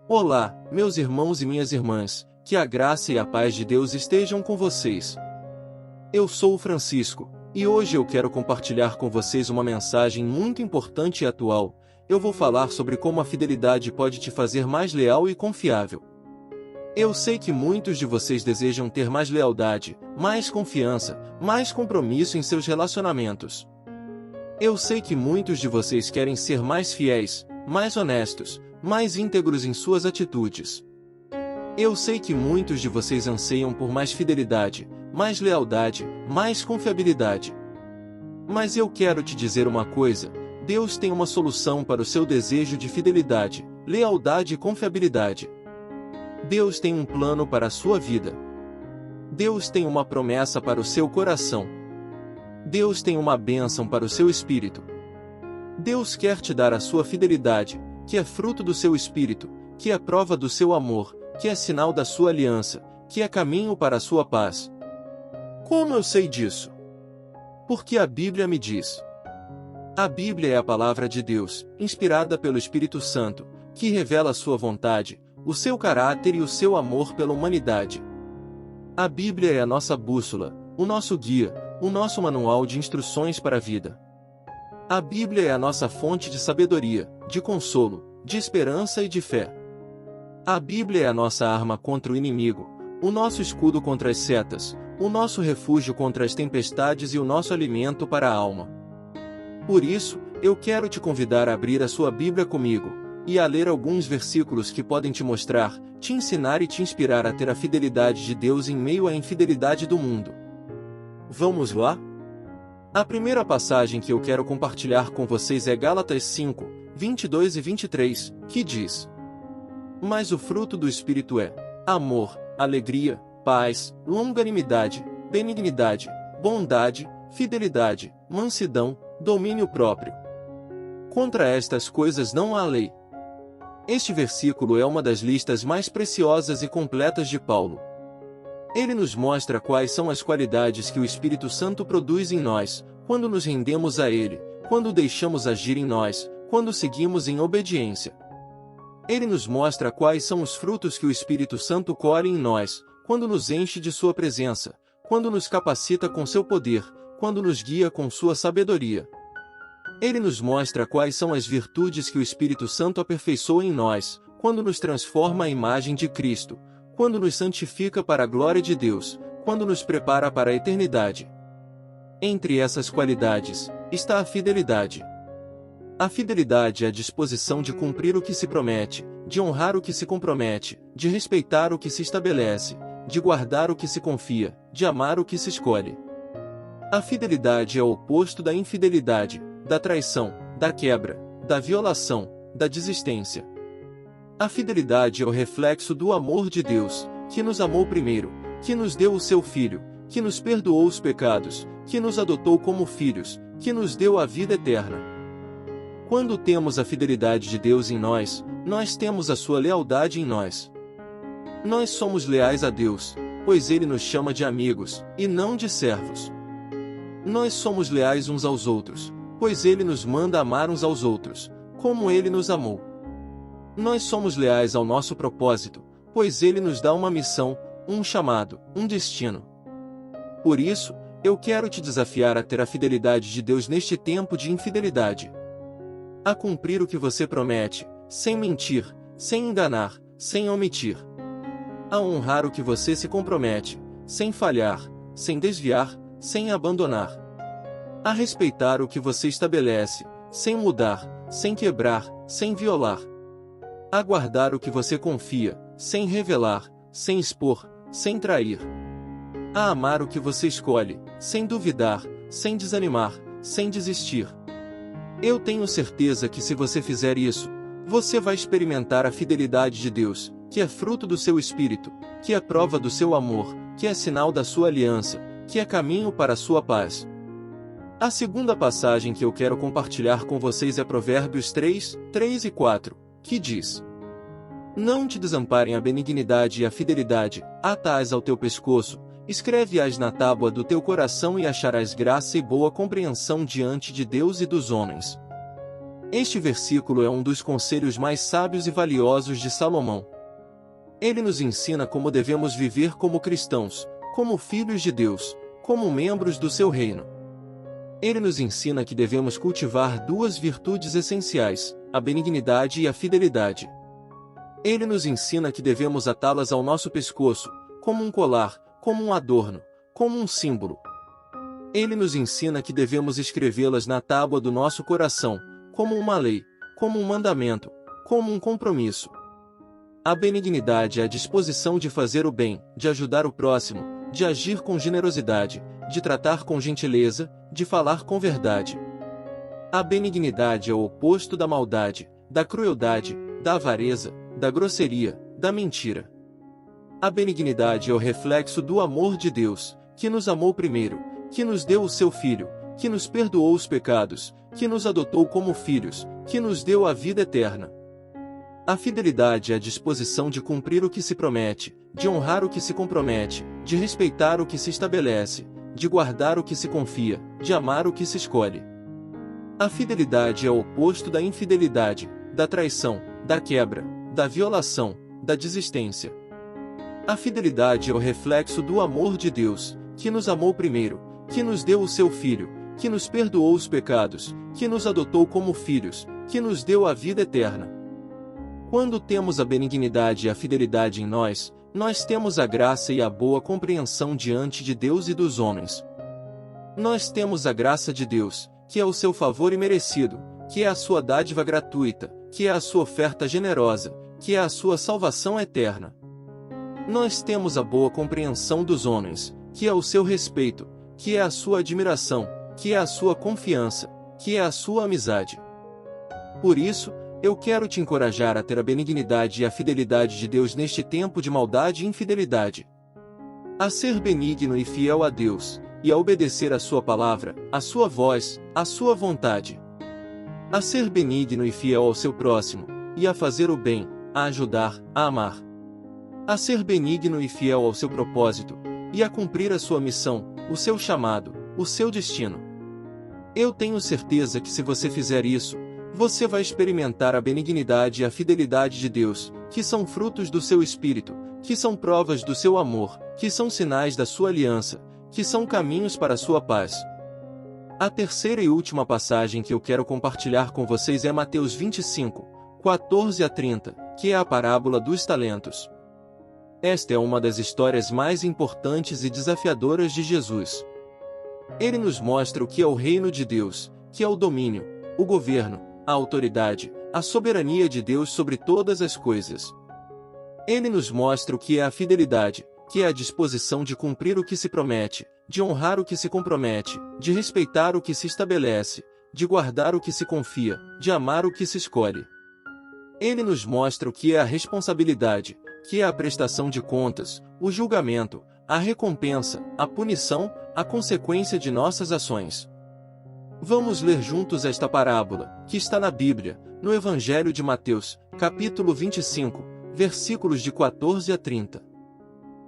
Olá, meus irmãos e minhas irmãs, que a graça e a paz de Deus estejam com vocês. Eu sou o Francisco, e hoje eu quero compartilhar com vocês uma mensagem muito importante e atual. Eu vou falar sobre como a fidelidade pode te fazer mais leal e confiável. Eu sei que muitos de vocês desejam ter mais lealdade, mais confiança, mais compromisso em seus relacionamentos. Eu sei que muitos de vocês querem ser mais fiéis, mais honestos, mais íntegros em suas atitudes. Eu sei que muitos de vocês anseiam por mais fidelidade, mais lealdade, mais confiabilidade. Mas eu quero te dizer uma coisa: Deus tem uma solução para o seu desejo de fidelidade, lealdade e confiabilidade. Deus tem um plano para a sua vida. Deus tem uma promessa para o seu coração. Deus tem uma bênção para o seu espírito. Deus quer te dar a sua fidelidade, que é fruto do seu espírito, que é prova do seu amor, que é sinal da sua aliança, que é caminho para a sua paz. Como eu sei disso? Porque a Bíblia me diz. A Bíblia é a palavra de Deus, inspirada pelo Espírito Santo, que revela a sua vontade, o seu caráter e o seu amor pela humanidade. A Bíblia é a nossa bússola, o nosso guia, o nosso manual de instruções para a vida. A Bíblia é a nossa fonte de sabedoria, de consolo, de esperança e de fé. A Bíblia é a nossa arma contra o inimigo, o nosso escudo contra as setas, o nosso refúgio contra as tempestades e o nosso alimento para a alma. Por isso, eu quero te convidar a abrir a sua Bíblia comigo e a ler alguns versículos que podem te mostrar, te ensinar e te inspirar a ter a fidelidade de Deus em meio à infidelidade do mundo. Vamos lá? A primeira passagem que eu quero compartilhar com vocês é Gálatas 5, 22 e 23, que diz: Mas o fruto do Espírito é amor, alegria, paz, longanimidade, benignidade, bondade, fidelidade, mansidão, domínio próprio. Contra estas coisas não há lei. Este versículo é uma das listas mais preciosas e completas de Paulo. Ele nos mostra quais são as qualidades que o Espírito Santo produz em nós, quando nos rendemos a Ele, quando o deixamos agir em nós, quando seguimos em obediência. Ele nos mostra quais são os frutos que o Espírito Santo colhe em nós, quando nos enche de sua presença, quando nos capacita com seu poder, quando nos guia com sua sabedoria. Ele nos mostra quais são as virtudes que o Espírito Santo aperfeiçoa em nós, quando nos transforma à imagem de Cristo, quando nos santifica para a glória de Deus, quando nos prepara para a eternidade. Entre essas qualidades, está a fidelidade. A fidelidade é a disposição de cumprir o que se promete, de honrar o que se compromete, de respeitar o que se estabelece, de guardar o que se confia, de amar o que se escolhe. A fidelidade é o oposto da infidelidade, da traição, da quebra, da violação, da desistência. A fidelidade é o reflexo do amor de Deus, que nos amou primeiro, que nos deu o seu Filho, que nos perdoou os pecados, que nos adotou como filhos, que nos deu a vida eterna. Quando temos a fidelidade de Deus em nós, nós temos a sua lealdade em nós. Nós somos leais a Deus, pois Ele nos chama de amigos, e não de servos. Nós somos leais uns aos outros, pois Ele nos manda amar uns aos outros, como Ele nos amou. Nós somos leais ao nosso propósito, pois Ele nos dá uma missão, um chamado, um destino. Por isso, eu quero te desafiar a ter a fidelidade de Deus neste tempo de infidelidade. A cumprir o que você promete, sem mentir, sem enganar, sem omitir. A honrar o que você se compromete, sem falhar, sem desviar, sem abandonar. A respeitar o que você estabelece, sem mudar, sem quebrar, sem violar. A guardar o que você confia, sem revelar, sem expor, sem trair. A amar o que você escolhe, sem duvidar, sem desanimar, sem desistir. Eu tenho certeza que se você fizer isso, você vai experimentar a fidelidade de Deus, que é fruto do seu Espírito, que é prova do seu amor, que é sinal da sua aliança, que é caminho para a sua paz. A segunda passagem que eu quero compartilhar com vocês é Provérbios 3, 3 e 4, que diz: Não te desamparem a benignidade e a fidelidade, ata-as ao teu pescoço, escreve-as na tábua do teu coração e acharás graça e boa compreensão diante de Deus e dos homens. Este versículo é um dos conselhos mais sábios e valiosos de Salomão. Ele nos ensina como devemos viver como cristãos, como filhos de Deus, como membros do seu reino. Ele nos ensina que devemos cultivar duas virtudes essenciais, a benignidade e a fidelidade. Ele nos ensina que devemos atá-las ao nosso pescoço, como um colar, como um adorno, como um símbolo. Ele nos ensina que devemos escrevê-las na tábua do nosso coração, como uma lei, como um mandamento, como um compromisso. A benignidade é a disposição de fazer o bem, de ajudar o próximo, de agir com generosidade, de tratar com gentileza, de falar com verdade. A benignidade é o oposto da maldade, da crueldade, da avareza, da grosseria, da mentira. A benignidade é o reflexo do amor de Deus, que nos amou primeiro, que nos deu o seu Filho, que nos perdoou os pecados, que nos adotou como filhos, que nos deu a vida eterna. A fidelidade é a disposição de cumprir o que se promete, de honrar o que se compromete, de respeitar o que se estabelece, de guardar o que se confia, de amar o que se escolhe. A fidelidade é o oposto da infidelidade, da traição, da quebra, da violação, da desistência. A fidelidade é o reflexo do amor de Deus, que nos amou primeiro, que nos deu o seu Filho, que nos perdoou os pecados, que nos adotou como filhos, que nos deu a vida eterna. Quando temos a benignidade e a fidelidade em nós, nós temos a graça e a boa compreensão diante de Deus e dos homens. Nós temos a graça de Deus, que é o seu favor imerecido, que é a sua dádiva gratuita, que é a sua oferta generosa, que é a sua salvação eterna. Nós temos a boa compreensão dos homens, que é o seu respeito, que é a sua admiração, que é a sua confiança, que é a sua amizade. Por isso, eu quero te encorajar a ter a benignidade e a fidelidade de Deus neste tempo de maldade e infidelidade. A ser benigno e fiel a Deus, e a obedecer a sua palavra, a sua voz, a sua vontade. A ser benigno e fiel ao seu próximo, e a fazer o bem, a ajudar, a amar. A ser benigno e fiel ao seu propósito, e a cumprir a sua missão, o seu chamado, o seu destino. Eu tenho certeza que se você fizer isso, você vai experimentar a benignidade e a fidelidade de Deus, que são frutos do seu Espírito, que são provas do seu amor, que são sinais da sua aliança, que são caminhos para a sua paz. A terceira e última passagem que eu quero compartilhar com vocês é Mateus 25, 14 a 30, que é a parábola dos talentos. Esta é uma das histórias mais importantes e desafiadoras de Jesus. Ele nos mostra o que é o reino de Deus, que é o domínio, o governo, a autoridade, a soberania de Deus sobre todas as coisas. Ele nos mostra o que é a fidelidade, que é a disposição de cumprir o que se promete, de honrar o que se compromete, de respeitar o que se estabelece, de guardar o que se confia, de amar o que se escolhe. Ele nos mostra o que é a responsabilidade, que é a prestação de contas, o julgamento, a recompensa, a punição, a consequência de nossas ações. Vamos ler juntos esta parábola, que está na Bíblia, no Evangelho de Mateus, capítulo 25, versículos de 14 a 30.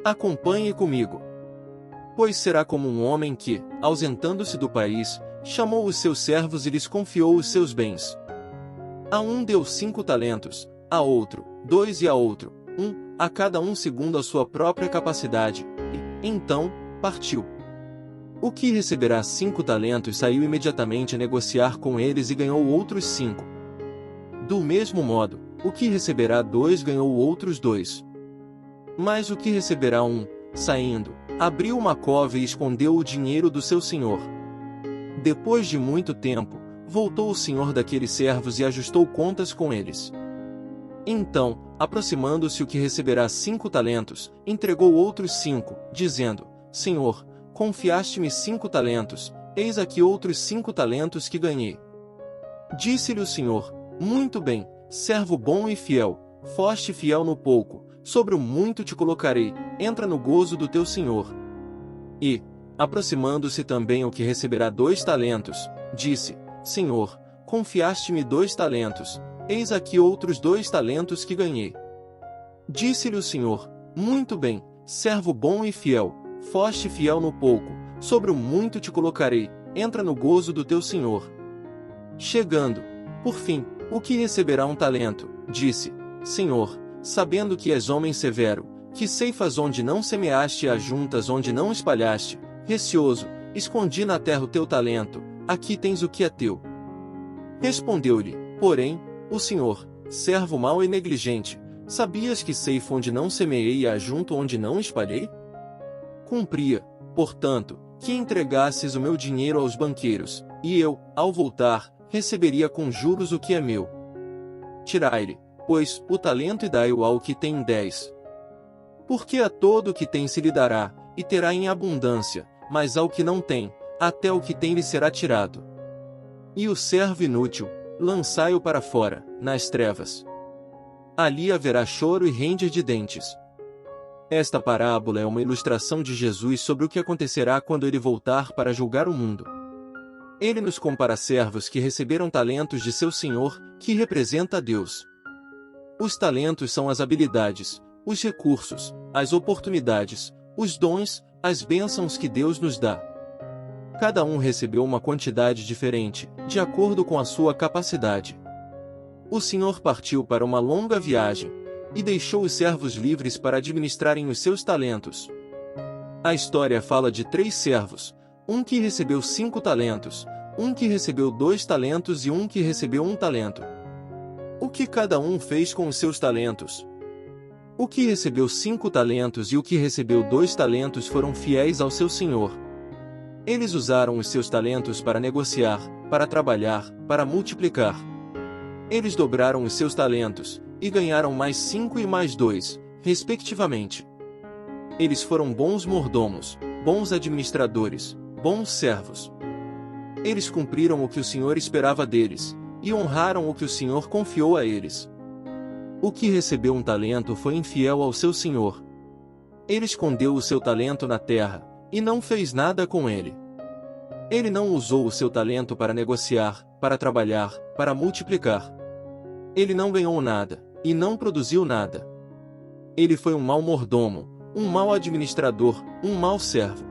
Acompanhe comigo. Pois será como um homem que, ausentando-se do país, chamou os seus servos e lhes confiou os seus bens. A um deu 5 talentos, a outro, 2 e a outro, 1, a cada um segundo a sua própria capacidade, e, então, partiu. O que receberá 5 talentos saiu imediatamente a negociar com eles e ganhou outros 5. Do mesmo modo, o que receberá 2 ganhou outros 2. Mas o que receberá 1, saindo, abriu uma cova e escondeu o dinheiro do seu senhor. Depois de muito tempo, voltou o senhor daqueles servos e ajustou contas com eles. Então, aproximando-se o que receberá 5 talentos, entregou outros 5, dizendo: Senhor, confiaste-me 5 talentos, eis aqui outros 5 talentos que ganhei. Disse-lhe o senhor: Muito bem, servo bom e fiel, foste fiel no pouco, sobre o muito te colocarei, entra no gozo do teu senhor. E, aproximando-se também o que receberá 2 talentos, disse: Senhor, confiaste-me 2 talentos, eis aqui outros 2 talentos que ganhei. Disse-lhe o senhor: Muito bem, servo bom e fiel, foste fiel no pouco, sobre o muito te colocarei, entra no gozo do teu senhor. Chegando, Por fim, o que receberá um talento? Disse: Senhor, sabendo que és homem severo, que ceifas onde não semeaste e ajuntas onde não espalhaste, receoso, escondi na terra o teu talento, aqui tens o que é teu. Respondeu-lhe, porém, o Senhor: servo mau e negligente, sabias que ceifo onde não semeei e ajunto onde não espalhei? Cumpria, portanto, que entregasses o meu dinheiro aos banqueiros, e eu, ao voltar, receberia com juros o que é meu. Tirai-lhe, pois, o talento e dai-o ao que tem 10. Porque a todo o que tem se lhe dará, e terá em abundância, mas ao que não tem, até o que tem lhe será tirado. E o servo inútil, lançai-o para fora, nas trevas. Ali haverá choro e ranger de dentes. Esta parábola é uma ilustração de Jesus sobre o que acontecerá quando ele voltar para julgar o mundo. Ele nos compara servos que receberam talentos de seu Senhor, que representa a Deus. Os talentos são as habilidades, os recursos, as oportunidades, os dons, as bênçãos que Deus nos dá. Cada um recebeu uma quantidade diferente, de acordo com a sua capacidade. O Senhor partiu para uma longa viagem, e deixou os servos livres para administrarem os seus talentos. A história fala de 3 servos, um que recebeu 5 talentos, um que recebeu 2 talentos e um que recebeu 1 talento. O que cada um fez com os seus talentos? O que recebeu 5 talentos e o que recebeu 2 talentos foram fiéis ao seu senhor. Eles usaram os seus talentos para negociar, para trabalhar, para multiplicar. Eles dobraram os seus talentos, e ganharam mais 5 e mais 2, respectivamente. Eles foram bons mordomos, bons administradores, bons servos. Eles cumpriram o que o Senhor esperava deles, e honraram o que o Senhor confiou a eles. O que recebeu um talento foi infiel ao seu senhor. Ele escondeu o seu talento na terra, e não fez nada com ele. Ele não usou o seu talento para negociar, para trabalhar, para multiplicar. Ele não ganhou nada, e não produziu nada. Ele foi um mau mordomo, um mau administrador, um mau servo.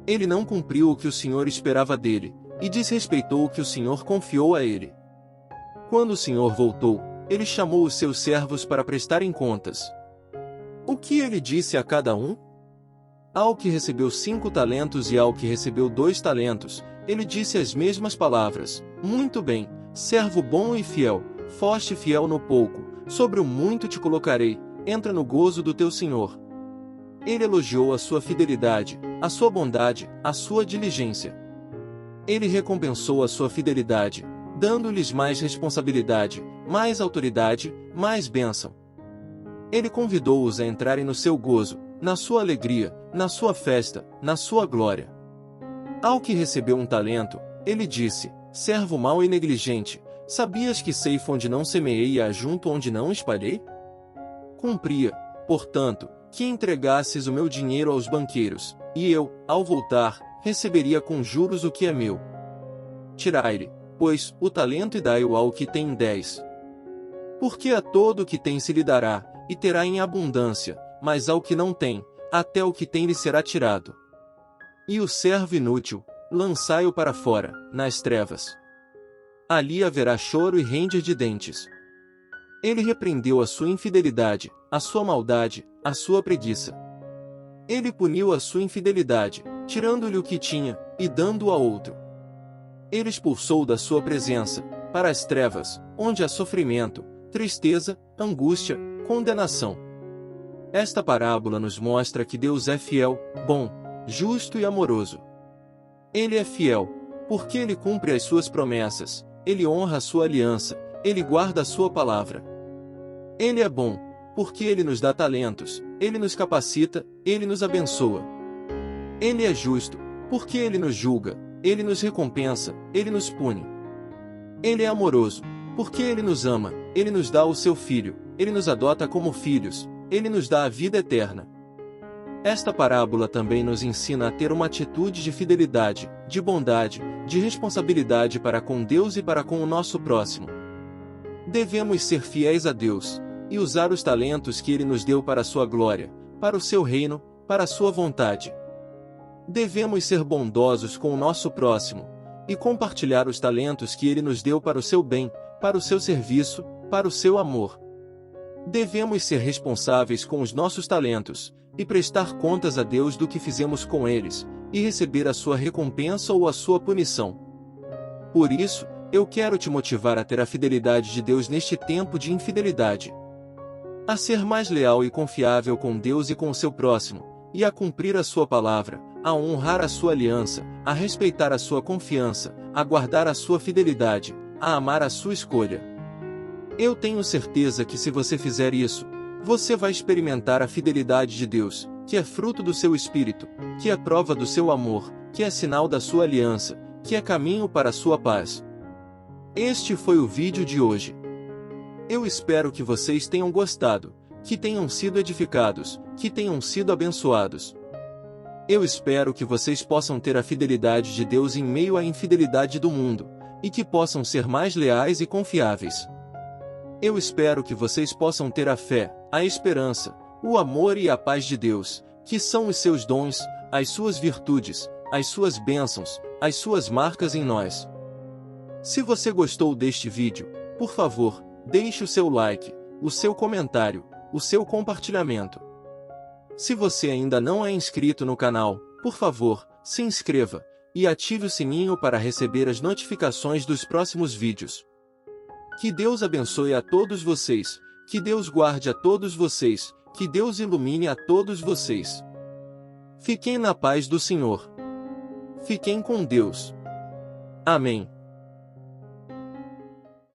Ele não cumpriu o que o Senhor esperava dele, e desrespeitou o que o Senhor confiou a ele. Quando o Senhor voltou, ele chamou os seus servos para prestarem contas. O que ele disse a cada um? Ao que recebeu 5 talentos e ao que recebeu 2 talentos, ele disse as mesmas palavras: muito bem, servo bom e fiel, foste fiel no pouco, sobre o muito te colocarei, entra no gozo do teu Senhor. Ele elogiou a sua fidelidade, a sua bondade, a sua diligência. Ele recompensou a sua fidelidade, dando-lhes mais responsabilidade, mais autoridade, mais bênção. Ele convidou-os a entrarem no seu gozo, na sua alegria, na sua festa, na sua glória. Ao que recebeu um talento, ele disse: servo mau e negligente, sabias que ceifo onde não semeei e ajunto onde não espalhei? Cumpria, portanto, que entregasses o meu dinheiro aos banqueiros, e eu, ao voltar, receberia com juros o que é meu. Tirai-lhe, pois, o talento e dai-o ao que tem 10. Porque a todo o que tem se lhe dará, e terá em abundância, mas ao que não tem, até o que tem lhe será tirado. E o servo inútil, lançai-o para fora, nas trevas. Ali haverá choro e ranger de dentes. Ele repreendeu a sua infidelidade, a sua maldade, a sua preguiça. Ele puniu a sua infidelidade, tirando-lhe o que tinha, e dando-o a outro. Ele expulsou da sua presença, para as trevas, onde há sofrimento, tristeza, angústia, condenação. Esta parábola nos mostra que Deus é fiel, bom, justo e amoroso. Ele é fiel, porque ele cumpre as suas promessas, ele honra a sua aliança, ele guarda a sua palavra. Ele é bom, porque ele nos dá talentos, ele nos capacita, ele nos abençoa. Ele é justo, porque ele nos julga, ele nos recompensa, ele nos pune. Ele é amoroso, porque ele nos ama, ele nos dá o seu Filho, ele nos adota como filhos, ele nos dá a vida eterna. Esta parábola também nos ensina a ter uma atitude de fidelidade, de bondade, de responsabilidade para com Deus e para com o nosso próximo. Devemos ser fiéis a Deus, e usar os talentos que Ele nos deu para a sua glória, para o seu reino, para a sua vontade. Devemos ser bondosos com o nosso próximo, e compartilhar os talentos que Ele nos deu para o seu bem, para o seu serviço, para o seu amor. Devemos ser responsáveis com os nossos talentos, e prestar contas a Deus do que fizemos com eles, e receber a sua recompensa ou a sua punição. Por isso, eu quero te motivar a ter a fidelidade de Deus neste tempo de infidelidade. A ser mais leal e confiável com Deus e com o seu próximo, e a cumprir a sua palavra, a honrar a sua aliança, a respeitar a sua confiança, a guardar a sua fidelidade, a amar a sua escolha. Eu tenho certeza que se você fizer isso, você vai experimentar a fidelidade de Deus, que é fruto do seu espírito, que é prova do seu amor, que é sinal da sua aliança, que é caminho para a sua paz. Este foi o vídeo de hoje. Eu espero que vocês tenham gostado, que tenham sido edificados, que tenham sido abençoados. Eu espero que vocês possam ter a fidelidade de Deus em meio à infidelidade do mundo, e que possam ser mais leais e confiáveis. Eu espero que vocês possam ter a fé, a esperança, o amor e a paz de Deus, que são os seus dons, as suas virtudes, as suas bênçãos, as suas marcas em nós. Se você gostou deste vídeo, por favor, deixe o seu like, o seu comentário, o seu compartilhamento. Se você ainda não é inscrito no canal, por favor, se inscreva, e ative o sininho para receber as notificações dos próximos vídeos. Que Deus abençoe a todos vocês, que Deus guarde a todos vocês, que Deus ilumine a todos vocês. Fiquem na paz do Senhor. Fiquem com Deus. Amém.